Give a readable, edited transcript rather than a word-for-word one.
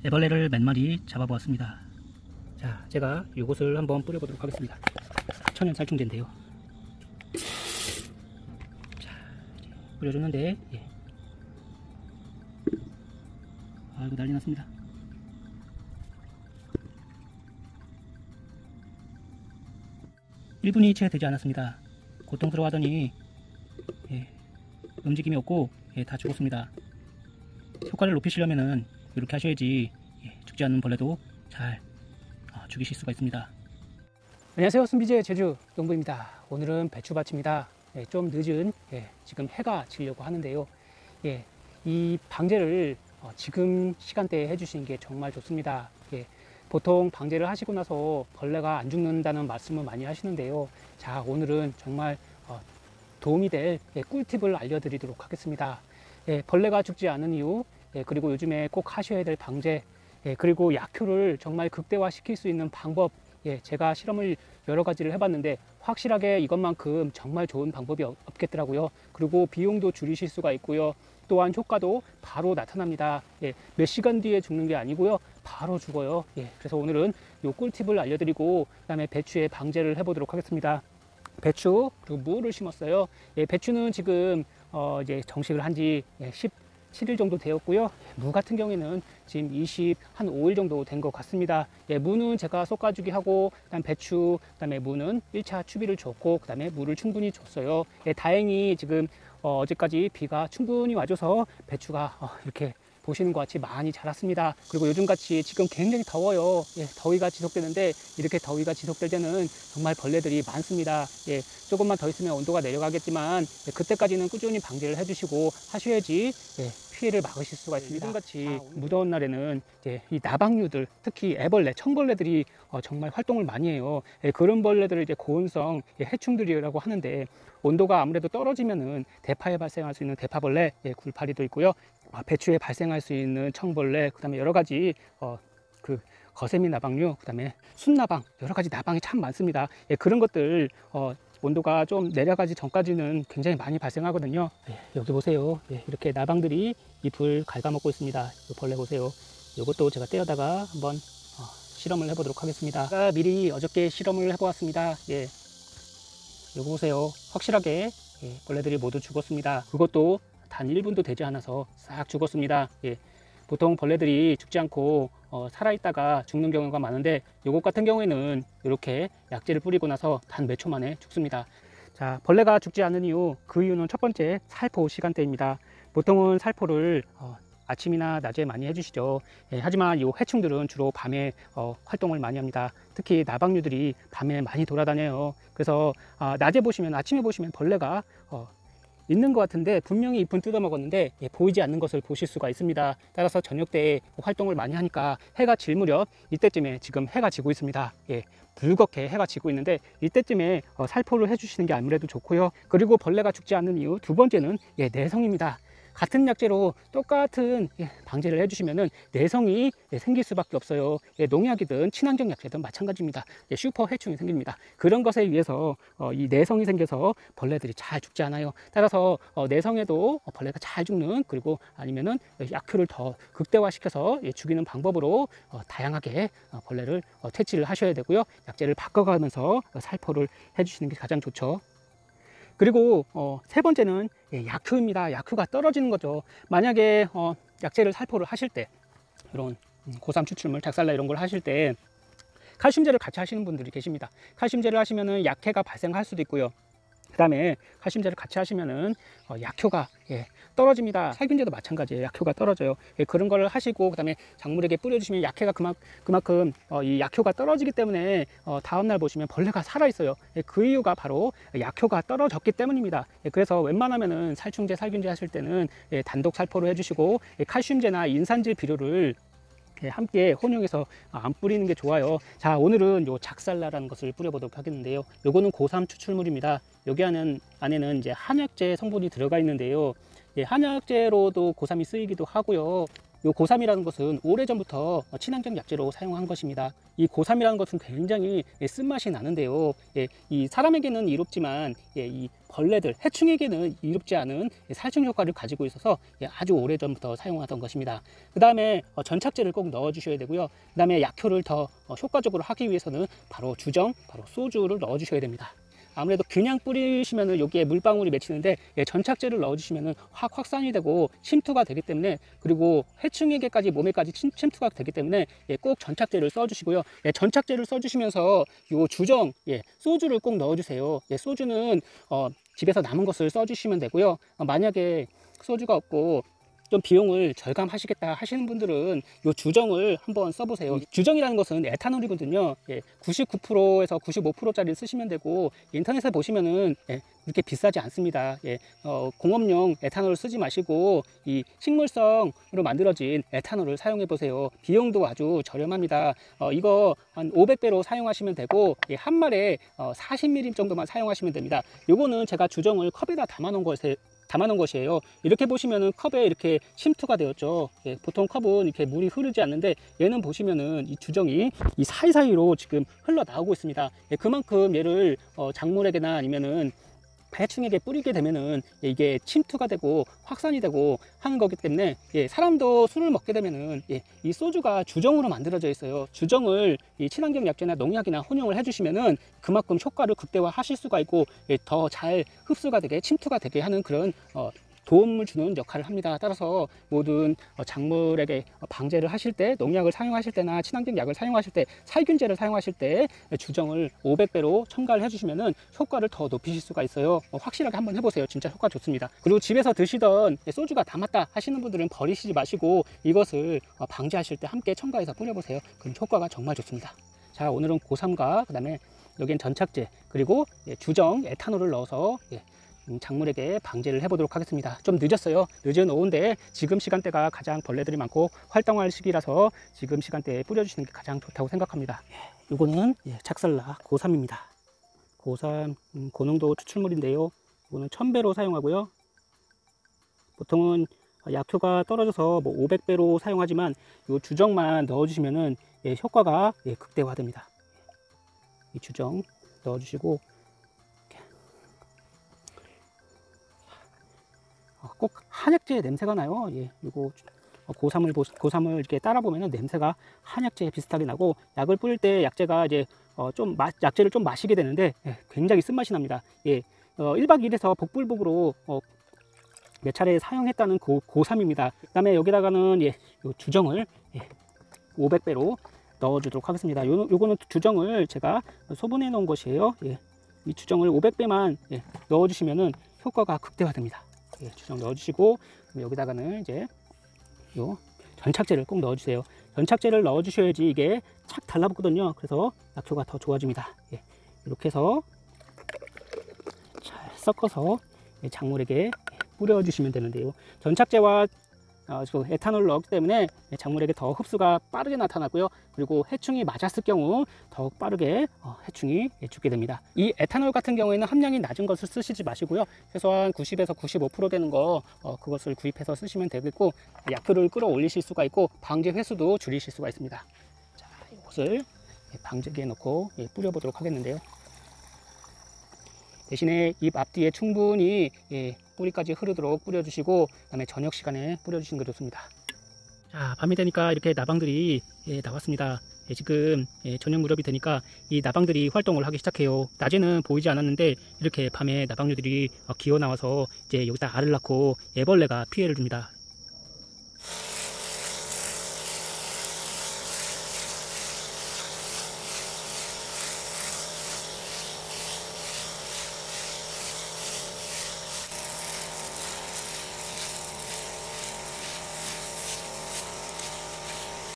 애벌레를 몇 마리 잡아보았습니다. 자, 제가 이것을 한번 뿌려보도록 하겠습니다. 천연 살충제인데요. 자, 뿌려줬는데, 아이고, 난리 났습니다. (1분이) 채 되지 않았습니다. 고통스러워하더니 움직임이 없고 다 죽었습니다. 효과를 높이시려면은 이렇게 하셔야지 죽지 않는 벌레도 잘 죽이실 수가 있습니다. 안녕하세요, 순비제 제주 농부입니다. 오늘은 배추밭입니다. 좀 늦은 지금 해가 지려고 하는데요. 이 방제를 지금 시간대에 해주시는 게 정말 좋습니다. 보통 방제를 하시고 나서 벌레가 안 죽는다는 말씀을 많이 하시는데요. 자, 오늘은 정말 도움이 될 꿀팁을 알려드리도록 하겠습니다. 벌레가 죽지 않은 이유, 그리고 요즘에 꼭 하셔야 될 방제, 그리고 약효를 정말 극대화시킬 수 있는 방법, 제가 실험을 여러 가지를 해봤는데 확실하게 이것만큼 정말 좋은 방법이 없겠더라고요. 그리고 비용도 줄이실 수가 있고요. 또한 효과도 바로 나타납니다. 몇 시간 뒤에 죽는 게 아니고요, 바로 죽어요. 그래서 오늘은 요 꿀팁을 알려드리고 그다음에 배추의 방제를 해보도록 하겠습니다. 배추 그리고 무를 심었어요. 배추는 지금 이제 정식을 한 지 17일 정도 되었고요. 무 같은 경우에는 지금 5일 정도 된 것 같습니다. 무는 제가 솎아주기 하고, 그다음 배추, 그다음에 무는 1차 추비를 줬고, 그다음에 물을 충분히 줬어요. 다행히 지금 어제까지 비가 충분히 와줘서 배추가 이렇게 보시는 것 같이 많이 자랐습니다. 그리고 요즘같이 지금 굉장히 더워요. 더위가 지속되는데 이렇게 더위가 지속될 때는 정말 벌레들이 많습니다. 조금만 더 있으면 온도가 내려가겠지만 그때까지는 꾸준히 방제를 해주시고 하셔야지 피해를 막으실 수가 있습니다. 요즘같이 무더운 날에는 이제 이 나방류들, 특히 애벌레, 청벌레들이 정말 활동을 많이 해요. 그런 벌레들을 이제 고온성 해충들이라고 하는데, 온도가 아무래도 떨어지면은 대파에 발생할 수 있는 대파벌레, 굴파리도 있고요. 배추에 발생할 수 있는 청벌레, 그 다음에 여러 가지 그 거세미 나방류, 그 다음에 순나방, 여러 가지 나방이 참 많습니다. 그런 것들 온도가 좀 내려가기 전까지는 굉장히 많이 발생하거든요. 여기 보세요. 이렇게 나방들이 잎을 갉아먹고 있습니다. 이 벌레 보세요. 이것도 제가 떼어다가 한번 실험을 해보도록 하겠습니다. 제가 미리 어저께 실험을 해보았습니다. 이거 보세요. 확실하게 벌레들이 모두 죽었습니다. 그것도 단 1분도 되지 않아서 싹 죽었습니다. 보통 벌레들이 죽지 않고 살아있다가 죽는 경우가 많은데, 요것 같은 경우에는 이렇게 약재를 뿌리고 나서 단 몇 초 만에 죽습니다. 자, 벌레가 죽지 않는 이유, 그 이유는 첫 번째, 살포 시간대입니다. 보통은 살포를 아침이나 낮에 많이 해주시죠. 하지만 이 해충들은 주로 밤에 활동을 많이 합니다. 특히 나방류들이 밤에 많이 돌아다녀요. 그래서 낮에 보시면, 아침에 보시면 벌레가 있는 것 같은데 분명히 잎은 뜯어 먹었는데 보이지 않는 것을 보실 수가 있습니다. 따라서 저녁 때 활동을 많이 하니까 해가 질 무렵, 이때쯤에 지금 해가 지고 있습니다. 붉게 해가 지고 있는데 이때쯤에 살포를 해주시는 게 아무래도 좋고요. 그리고 벌레가 죽지 않는 이유 두 번째는 내성입니다. 같은 약재로 똑같은 방제를 해주시면은 내성이 생길 수밖에 없어요. 농약이든 친환경 약재든 마찬가지입니다. 슈퍼 해충이 생깁니다. 그런 것에 의해서 이 내성이 생겨서 벌레들이 잘 죽지 않아요. 따라서 내성에도 벌레가 잘 죽는, 그리고 아니면은 약효를 더 극대화시켜서 죽이는 방법으로 다양하게 벌레를 퇴치를 하셔야 되고요. 약재를 바꿔가면서 살포를 해주시는 게 가장 좋죠. 그리고 세 번째는 약효입니다. 약효가 떨어지는 거죠. 만약에 약재를 살포를 하실 때, 이런 고삼 추출물, 작살나 이런 걸 하실 때 칼슘제를 같이 하시는 분들이 계십니다. 칼슘제를 하시면은 약해가 발생할 수도 있고요. 그 다음에 칼슘제를 같이 하시면은 약효가 떨어집니다. 살균제도 마찬가지예요. 약효가 떨어져요. 그런 걸 하시고, 그 다음에 작물에게 뿌려주시면 약해가 그만큼 이 약효가 떨어지기 때문에 다음날 보시면 벌레가 살아있어요. 그 이유가 바로 약효가 떨어졌기 때문입니다. 그래서 웬만하면은 살충제, 살균제 하실 때는 단독 살포를 해주시고, 칼슘제나 인산질 비료를 함께 혼용해서 안 뿌리는 게 좋아요. 자, 오늘은 요 작살나라는 것을 뿌려보도록 하겠는데요. 요거는 고삼 추출물입니다. 여기 안에는 이제 한약재 성분이 들어가 있는데요. 한약재로도 고삼이 쓰이기도 하고요. 이 고삼이라는 것은 오래전부터 친환경 약재로 사용한 것입니다. 이 고삼이라는 것은 굉장히 쓴맛이 나는데요. 이 사람에게는 이롭지만 이 벌레들, 해충에게는 이롭지 않은 살충 효과를 가지고 있어서 아주 오래전부터 사용하던 것입니다. 그 다음에 전착제를 꼭 넣어 주셔야 되고요. 그 다음에 약효를 더 효과적으로 하기 위해서는 바로 주정, 바로 소주를 넣어 주셔야 됩니다. 아무래도 그냥 뿌리시면은 여기에 물방울이 맺히는데 전착제를 넣어주시면은 확산이 되고 침투가 되기 때문에, 그리고 해충에게까지 몸에까지 침투가 되기 때문에 꼭 전착제를 써주시고요. 전착제를 써주시면서 요 주정, 소주를 꼭 넣어주세요. 소주는 집에서 남은 것을 써주시면 되고요. 만약에 소주가 없고 좀 비용을 절감하시겠다 하시는 분들은 이 주정을 한번 써보세요. 주정이라는 것은 에탄올이거든요. 99%에서 95%짜리를 쓰시면 되고, 인터넷에 보시면은 그렇게 비싸지 않습니다. 공업용 에탄올을 쓰지 마시고 이 식물성으로 만들어진 에탄올을 사용해 보세요. 비용도 아주 저렴합니다. 이거 한 500배로 사용하시면 되고, 한 말에 40ml 정도만 사용하시면 됩니다. 요거는 제가 주정을 컵에다 담아 놓은 것이에요. 이렇게 보시면은 컵에 이렇게 침투가 되었죠. 보통 컵은 이렇게 물이 흐르지 않는데, 얘는 보시면은 이 주정이 이 사이사이로 지금 흘러 나오고 있습니다. 그만큼 얘를 작물에게나 아니면은 해충에게 뿌리게 되면은 이게 침투가 되고 확산이 되고 하는 거기 때문에, 사람도 술을 먹게 되면은 이 소주가 주정으로 만들어져 있어요. 주정을 이 친환경 약재나 농약이나 혼용을 해주시면은 그만큼 효과를 극대화하실 수가 있고, 더 잘 흡수가 되게 침투가 되게 하는 그런 도움을 주는 역할을 합니다. 따라서 모든 작물에게 방제를 하실 때, 농약을 사용하실 때나 친환경 약을 사용하실 때, 살균제를 사용하실 때 주정을 500배로 첨가를 해주시면 효과를 더 높이실 수가 있어요. 확실하게 한번 해보세요. 진짜 효과 좋습니다. 그리고 집에서 드시던 소주가 남았다 하시는 분들은 버리시지 마시고 이것을 방제하실 때 함께 첨가해서 뿌려보세요. 그럼 효과가 정말 좋습니다. 자, 오늘은 고삼과 그 다음에 여기엔 전착제, 그리고 주정, 에탄올을 넣어서 작물에게 방제를 해보도록 하겠습니다. 좀 늦었어요. 늦은 오후인데 지금 시간대가 가장 벌레들이 많고 활동할 시기라서 지금 시간대에 뿌려주시는 게 가장 좋다고 생각합니다. 이거는 착살라 고3입니다. 고3 고농도 추출물인데요. 이거는 1000배로 사용하고요. 보통은 약효가 떨어져서 뭐 500배로 사용하지만 이 주정만 넣어주시면은 효과가 극대화됩니다. 이 주정 넣어주시고, 꼭 한약재 냄새가 나요. 이거 고삼을 이렇게 따라 보면은 냄새가 한약재 비슷하게 나고, 약을 뿌릴 때 약재가 이제 약재를 좀 마시게 되는데 굉장히 쓴맛이 납니다. 1박 2일에서 복불복으로 몇 차례 사용했다는 고3입니다. 그 다음에 여기다가는 요 주정을 500배로 넣어주도록 하겠습니다. 요거는 주정을 제가 소분해 놓은 것이에요. 이 주정을 500배만 넣어주시면은 효과가 극대화됩니다. 주정 넣어주시고, 여기다가는 이제 요 전착제를 꼭 넣어주세요. 전착제를 넣어주셔야지 이게 착 달라붙거든요. 그래서 약효가 더 좋아집니다. 이렇게 해서 잘 섞어서 작물에게 뿌려주시면 되는데요. 전착제와 에탄올을 넣었기 때문에 작물에게 더 흡수가 빠르게 나타나고요. 그리고 해충이 맞았을 경우 더욱 빠르게 해충이 죽게 됩니다. 이 에탄올 같은 경우에는 함량이 낮은 것을 쓰시지 마시고요. 최소한 90에서 95% 되는 거 그것을 구입해서 쓰시면 되겠고, 약효를 끌어올리실 수가 있고 방제 횟수도 줄이실 수가 있습니다. 자, 이것을 방제기에 넣고 뿌려보도록 하겠는데요. 대신에 잎 앞뒤에 충분히 뿌리까지 흐르도록 뿌려주시고, 그 다음에 저녁 시간에 뿌려주시는 게 좋습니다. 자, 밤이 되니까 이렇게 나방들이 나왔습니다. 지금 저녁 무렵이 되니까 이 나방들이 활동을 하기 시작해요. 낮에는 보이지 않았는데 이렇게 밤에 나방류들이 기어 나와서 이제 여기다 알을 낳고 애벌레가 피해를 줍니다.